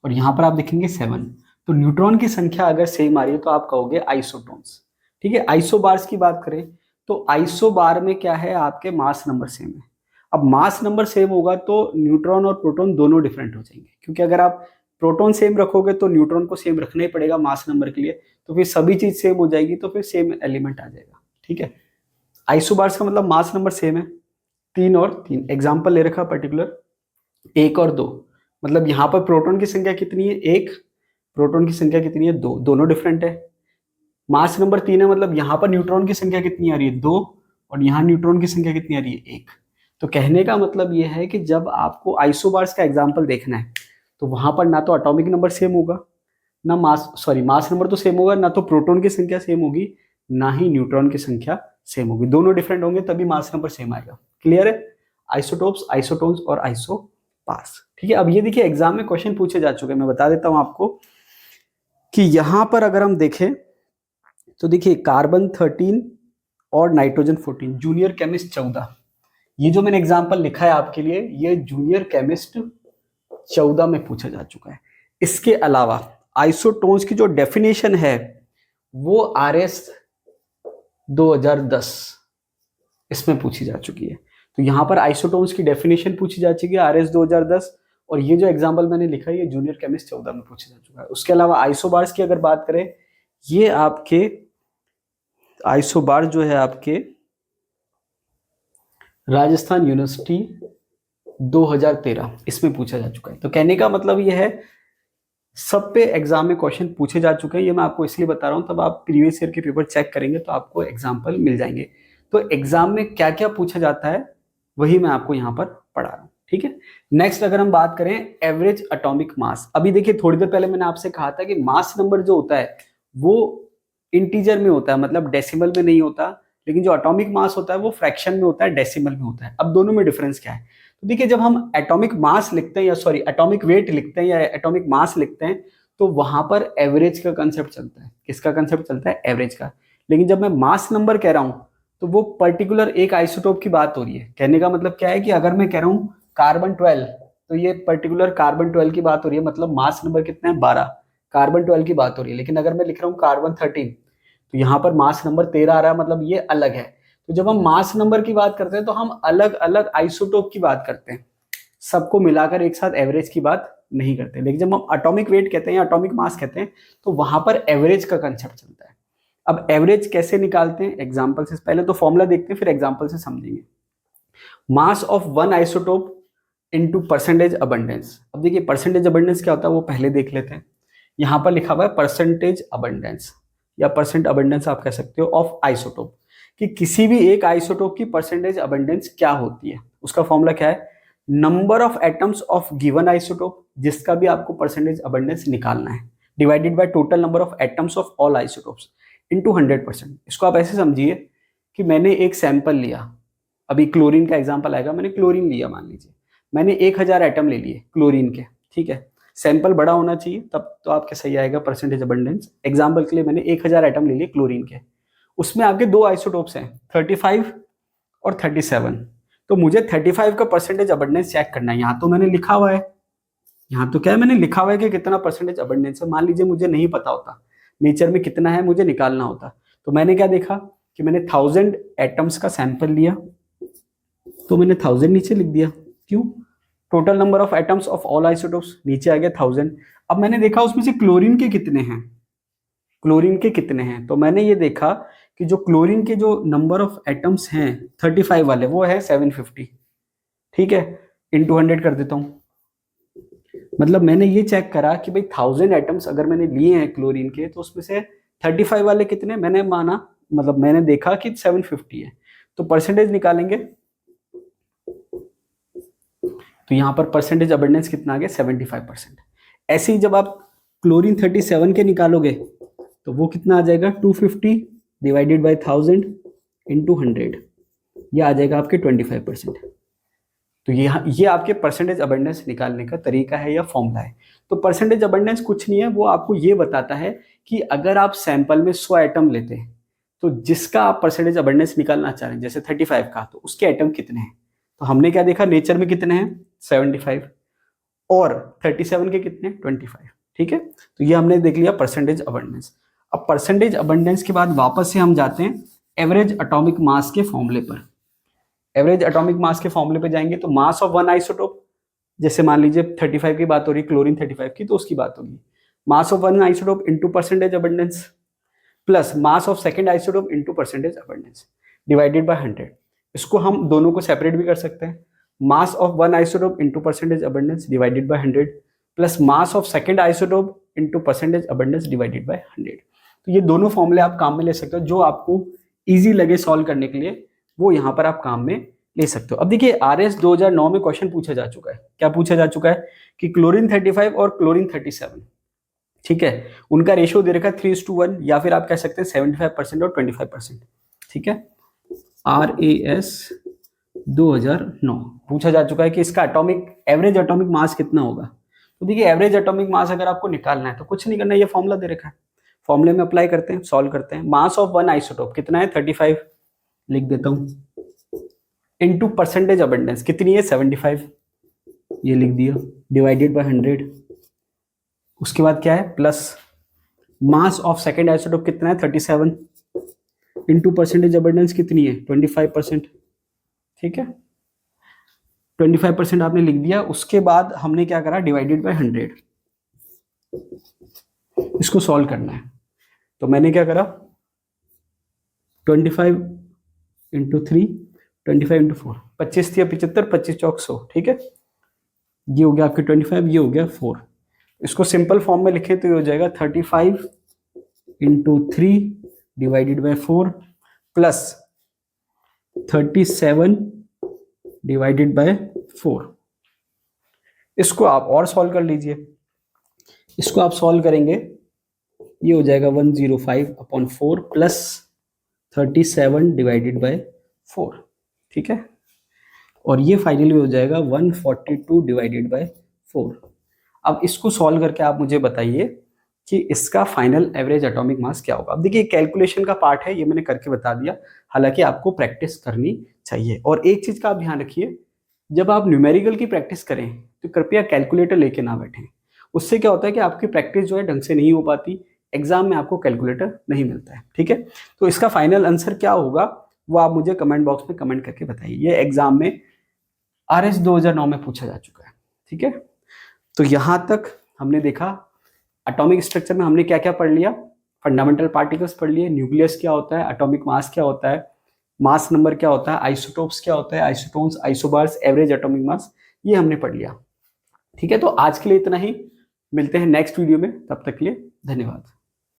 और यहां पर आप देखेंगे 7। तो न्यूट्रॉन की संख्या अगर सेम आ रही है तो आप कहोगे आइसोटोन्स। ठीक है, आइसोबार्स की बात करें तो आइसोबार में क्या है, आपके मास नंबर सेम है। अब मास नंबर सेम होगा तो न्यूट्रॉन और प्रोटॉन दोनों डिफरेंट हो जाएंगे, क्योंकि अगर आप प्रोटॉन सेम रखोगे तो न्यूट्रॉन को सेम रखना ही पड़ेगा मास नंबर के लिए, तो फिर सभी चीज सेम हो जाएगी, तो फिर सेम एलिमेंट आ जाएगा। ठीक है, आइसोबार्स का मतलब मास नंबर सेम है, 3 और 3। एग्जाम्पल ले रखा पर्टिकुलर एक और दो, मतलब यहाँ पर प्रोटॉन की संख्या कितनी है, एक, प्रोटॉन की संख्या कितनी है, दो, दोनों डिफरेंट है। मास नंबर 3 है, मतलब यहाँ पर न्यूट्रॉन की संख्या कितनी आ रही है, दो, और यहाँ न्यूट्रॉन की संख्या कितनी आ रही है, एक। तो कहने का मतलब ये है कि जब आपको आइसोबार्स का एग्जाम्पल देखना है तो वहां पर ना तो एटॉमिक नंबर सेम होगा, ना मास नंबर तो सेम होगा, ना तो प्रोटॉन की संख्या सेम होगी, ना ही न्यूट्रॉन की संख्या सेम होगी। दोनों डिफरेंट होंगे तभी मास नंबर सेम आएगा। क्लियर है? आइसोटोप्स, आइसोटोन्स और आइसोपार्स। ठीक है, अब ये देखिए एग्जाम में क्वेश्चन पूछे जा चुके हैं, मैं बता देता हूं आपको कि यहां पर अगर हम देखें तो देखिए कार्बन 13 और नाइट्रोजन 14, जूनियर केमिस्ट 14, ये जो मैंने एग्जाम्पल लिखा है आपके लिए, ये जूनियर केमिस्ट 14 में पूछा जा चुका है। इसके अलावा आइसोटोन्स की जो डेफिनेशन है वो RS 2010 इसमें पूछी जा चुकी है। तो यहाँ पर आइसोटोन्स की डेफिनेशन पूछी जा चुकी है RS 2010, और ये जो एग्जाम्पल मैंने लिखा है ये जूनियर केमिस्ट 14 में पूछा जा चुका है। उसके अलावा आइसोबार्स की अगर बात करें, ये आपके आइसोबार जो है आपके राजस्थान यूनिवर्सिटी 2013 इसमें पूछा जा चुका है। तो कहने का मतलब ये है सब पे एग्जाम में क्वेश्चन पूछे जा चुके हैं। ये मैं आपको इसलिए बता रहा हूं, तब आप प्रीवियस ईयर के पेपर चेक करेंगे तो आपको एग्जाम्पल मिल जाएंगे। तो एग्जाम में क्या क्या पूछा जाता है वही मैं आपको यहाँ पर पढ़ा रहा हूँ। ठीक है, नेक्स्ट अगर हम बात करें एवरेज एटॉमिक मास। अभी देखिए थोड़ी देर पहले मैंने आपसे कहा था कि मास नंबर जो होता है वो इंटीजर में होता है, मतलब डेसिमल में नहीं होता, लेकिन जो एटॉमिक मास होता है वो फ्रैक्शन में होता है, डेसिमल में होता है। अब दोनों में डिफरेंस क्या है? तो देखिए जब हम एटॉमिक मास लिखते हैं, या सॉरी एटॉमिक वेट लिखते हैं या एटॉमिक मास लिखते हैं, तो वहां पर एवरेज का कंसेप्ट चलता है। किसका कंसेप्ट चलता है? एवरेज का। लेकिन जब मैं मास नंबर कह रहा हूं तो वो पर्टिकुलर एक आइसोटोप की बात हो रही है। कहने का मतलब क्या है कि अगर मैं कह रहा हूं कार्बन 12, तो ये पर्टिकुलर कार्बन 12 की बात हो रही है, मतलब मास नंबर कितना है? 12, कार्बन 12 की बात हो रही है। लेकिन अगर मैं लिख रहा हूँ कार्बन 13, तो यहाँ पर मास नंबर 13 आ रहा है, मतलब ये अलग है। तो जब हम मास नंबर की बात करते हैं तो हम अलग अलग आइसोटोप की बात करते हैं, सबको मिलाकर एक साथ एवरेज की बात नहीं करते। लेकिन जब हम एटॉमिक वेट कहते हैं या एटॉमिक मास कहते हैं तो वहां पर एवरेज का कंसेप्ट चलता है। अब एवरेज कैसे निकालते हैं? एग्जांपल से, पहले तो फॉर्मूला देखते हैं फिर एग्जांपल से समझेंगे। Mass of one isotope into percentage abundance. अब देखिए परसेंटेज अबंडेंस क्या होता है वो पहले देख लेते हैं। यहां पर लिखा हुआ है परसेंटेज अबंडेंस या परसेंट अबंडेंस आप कह सकते हो ऑफ आइसोटोप, कि किसी भी एक आइसोटोप की परसेंटेज अबंडेंस क्या होती है। उसका फॉर्मूला क्या है? Number of atoms of given isotope, जिसका भी आपको परसेंटेज अबंडेंस निकालना है, divided by total number of atoms of all isotopes into 100%। इसको आप ऐसे समझिए कि मैंने एक सैंपल लिया, अभी क्लोरीन का एग्जांपल आएगा, मैंने क्लोरीन लिया, मान लीजिए मैंने 1000 एटम ले लिए क्लोरीन के। ठीक है, सैंपल बड़ा होना चाहिए तब तो आपके सही आएगा परसेंटेज अबंडेंस। एग्जांपल के लिए मैंने 1000 एटम ले लिए क्लोरीन के, उसमें आपके दो आइसोटोप्स हैं 35 और 37। तो मुझे 35 का परसेंटेज अबंडेंस चेक करना है। यहाँ तो मैंने लिखा हुआ है, यहाँ तो क्या है, मैंने लिखा हुआ है कि कितना परसेंटेज अबंडेंस है। मान लीजिए मुझे नहीं पता होता नेचर में कितना है, मुझे निकालना होता, तो मैंने क्या देखा कि मैंने 1000 एटम्स का सैंपल लिया, तो मैंने 1000 नीचे लिख दिया। क्यों? Total number of atoms of all isotopes नीचे आ गया 1000। अब मैंने देखा उसमें से क्लोरीन के कितने हैं, क्लोरीन के कितने हैं, तो मैंने ये देखा कि जो क्लोरीन के जो नंबर ऑफ एटम्स हैं 35 वाले वो है 750। ठीक है, इंटू 100 कर देता हूं, मतलब मैंने ये चेक करा कि भाई 1000 एटम्स अगर मैंने लिए हैं क्लोरीन के, तो उसमें से 35 वाले कितने, मैंने माना, मतलब मैंने देखा कि 750 है। तो परसेंटेज निकालेंगे, तो यहां पर परसेंटेज अबंडेंस कितना आ गया? 75%। ऐसे ही जब आप क्लोरीन 37 के निकालोगे तो वो कितना आ जाएगा? 250 डिवाइडेड बाई 1000 इंटू 100, ये आ जाएगा आपके 25%। तो ये आपके परसेंटेज अबंडेंस निकालने का तरीका है या फॉर्मूला है। तो परसेंटेज अबंडेंस कुछ नहीं है, वो आपको ये बताता है कि अगर आप सैंपल में 100 एटम लेते हैं तो जिसका आप परसेंटेज अबंडेंस निकालना चाह रहे हैं, जैसे 35 का, तो उसके एटम कितने हैं। तो हमने क्या देखा, नेचर में कितने हैं 75, और 37 के कितने 25। ठीक है, तो ये हमने देख लिया परसेंटेज अबंडेंस। अब परसेंटेज अबंडेंस के बाद वापस से हम जाते हैं एवरेज एटॉमिक मास के फॉर्मूले पर। एवरेज एटॉमिक मास के फॉर्मूले पे जाएंगे तो मास ऑफ वन आइसोटोप, जैसे मान लीजिए 35 की बात हो रही है, क्लोरीन 35 की, तो उसकी बात होगी mass of one isotope into percentage abundance plus mass of second isotope into percentage abundance divided by 100। इसको हम दोनों को सेपरेट भी कर सकते हैं, mass of one isotope into percentage abundance divided by 100 plus mass of second isotope into percentage abundance divided by 100। तो ये दोनों फॉर्मूले आप काम में ले सकते हो, जो आपको इजी लगे सॉल्व करने के लिए वो यहाँ पर आप काम में ले सकते हो। अब देखिए RS 2009 में क्वेश्चन पूछा जा चुका है। क्या पूछा जा चुका है कि क्लोरीन 35 और क्लोरीन 37, ठीक है, उनका रेशियो दे रखा है 3:1, या फिर आप कह सकते हैं 75% और 25%, ठीक है। RAS 2009 पूछा जा चुका है कि इसका एवरेज एटॉमिक मास कितना होगा। तो देखिए एवरेज एटॉमिक मास अगर आपको निकालना है तो कुछ नहीं करना है, ये फॉर्मूला दे रखा है, फॉर्मूले में अप्लाई करते हैं, सॉल्व करते हैं। मास ऑफ वन आइसोटोप कितना है 35, लिख देता हूं, इनटू परसेंटेज अबंडेंस कितनी है 75, ये लिख दिया, डिवाइडेड बाय 100। उसके बाद क्या है plus mass of second isotope कितना है 37, इनटू परसेंटेज अबंडेंस कितनी है 25%, ठीक है, 25% आपने लिख दिया। उसके बाद हमने क्या करा, डिवाइडेड बाय 100, इसको सॉल्व करना है। तो मैंने क्या करा 25 इंटू 3, 25 इंटू 4, 25 थी 75, 25 चौक 100, ठीक है, ये हो गया आपके 25, ये हो गया 4। इसको सिंपल फॉर्म में लिखें तो ये हो जाएगा 35 into 3 divided by 4 plus 37 divided by 4। इसको आप और सॉल्व कर लीजिए, इसको आप सॉल्व करेंगे, ये हो जाएगा 105/4 प्लस 37 डिवाइडेड बाय 4, ठीक है, और ये फाइनली हो जाएगा 142 डिवाइडेड बाय 4। अब इसको सॉल्व करके आप मुझे बताइए कि इसका फाइनल एवरेज एटॉमिक मास क्या होगा। अब देखिए कैलकुलेशन का पार्ट है, ये मैंने करके बता दिया, हालांकि आपको प्रैक्टिस करनी चाहिए। और एक चीज का आप ध्यान रखिए, जब आप न्यूमेरिकल की प्रैक्टिस करें तो कृपया कैलकुलेटर लेके ना बैठें। उससे क्या होता है कि आपकी प्रैक्टिस जो है ढंग से नहीं हो पाती, एग्जाम में आपको कैलकुलेटर नहीं मिलता है, ठीक है। तो इसका फाइनल आंसर क्या होगा वो आप मुझे कमेंट बॉक्स में कमेंट करके बताइए। ये एग्जाम में RS 2009 में पूछा जा चुका है, ठीक है। तो यहां तक हमने देखा एटॉमिक स्ट्रक्चर में हमने क्या क्या पढ़ लिया, फंडामेंटल पार्टिकल्स पढ़ लिए, न्यूक्लियस क्या होता है, एटॉमिक मास क्या होता है, मास नंबर क्या होता है, आइसोटोप्स क्या होता है, isotones, isobars, average atomic mass, ये हमने पढ़ लिया, ठीक है। तो आज के लिए इतना ही, मिलते हैं नेक्स्ट वीडियो में, तब तक के लिए धन्यवाद।